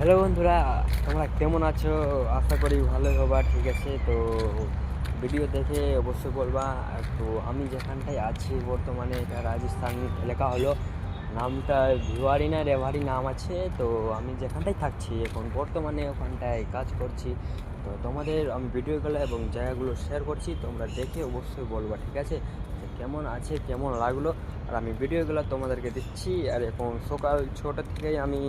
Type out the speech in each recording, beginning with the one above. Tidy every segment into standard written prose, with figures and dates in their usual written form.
Hello বন্ধুরা, তোমরা কেমন আছো? আশা করি ভালোই হবা। ঠিক আছে, তো ভিডিও দেখে অবশ্যই বলবা। তো আমি যেখানটায় আছি বর্তমানে এটা রাজস্থান এলাকা হলো, নামটা ভিওয়ারি না রেওয়ারি নাম আছে। তো আমি যেখানটায় থাকছি এখন বর্তমানে ওখানটায় কাজ করছি। তো তোমাদের আমি ভিডিওগুলো এবং জায়গাগুলো শেয়ার করছি, তোমরা দেখে অবশ্যই বলবা। ঠিক আছে, তো কেমন আছে কেমন লাগলো। আর আমি ভিডিওগুলো তোমাদেরকে দিচ্ছি। আর এখন সকাল 6টা থেকেই আমি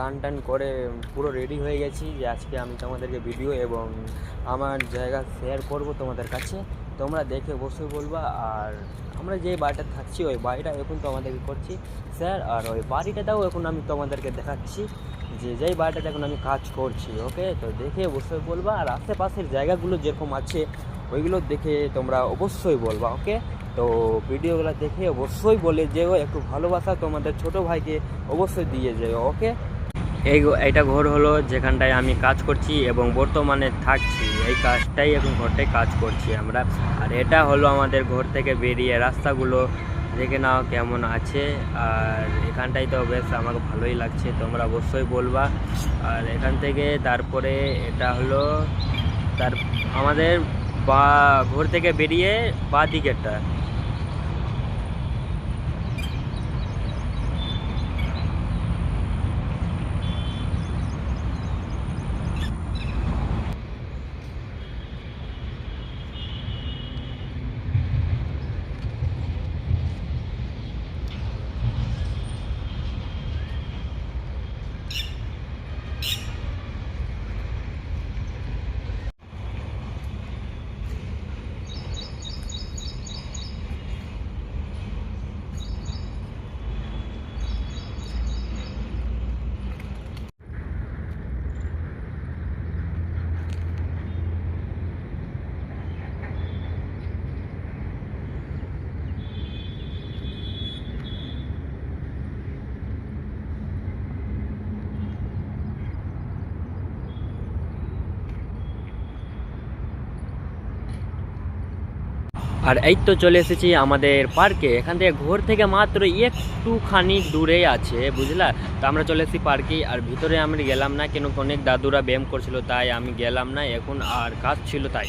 স্নান টান করে পুরো রেডি হয়ে গেছি যে আজকে আমি তোমাদেরকে ভিডিও এবং আমার জায়গা শেয়ার করব তোমাদের কাছে। তোমরা দেখে অবশ্যই বলবা। আর আমরা যে বাড়িটা থাকছি ওই বাড়িটা এখন তোমাদেরকে করছি স্যার, আর ওই বাড়িটাটাও এখন আমি তোমাদেরকে দেখাচ্ছি যে যেই বাড়িটাতে এখন আমি কাজ করছি। ওকে, তো দেখে অবশ্যই বলবা। আর আশেপাশের জায়গাগুলো যেরকম আছে ওইগুলো দেখে তোমরা অবশ্যই বলবা। ওকে, তো ভিডিওগুলো দেখে অবশ্যই বলে যেও, একটু ভালোবাসা তোমাদের ছোটো ভাইকে অবশ্যই দিয়ে যেও। ওকে, এইটা ঘর হলো যেখানটায় আমি কাজ করছি এবং বর্তমানে থাকছি। এই কাজটাই এখন ঘরটায় কাজ করছি আমরা। আর এটা হলো আমাদের ঘর থেকে বেরিয়ে রাস্তাগুলো দেখে নাও কেমন আছে। আর এখানটাই তো বেশ আমাকে ভালোই লাগছে, তোমরা অবশ্যই বলবা। আর এখান থেকে তারপরে এটা হলো তার আমাদের বা ঘর থেকে বেরিয়ে বাঁ দিকেরটা। আর এই তো চলে এসেছি আমাদের পার্কে। এখান থেকে ঘর থেকে মাত্র একটুখানি দূরেই আছে, বুঝলা। তো আমরা চলে এসেছি পার্কে। আর ভিতরে আমি গেলাম না, কেন অনেক দাদুরা ব্যায়াম করছিল তাই আমি গেলাম না এখন, আর কাজ ছিল তাই।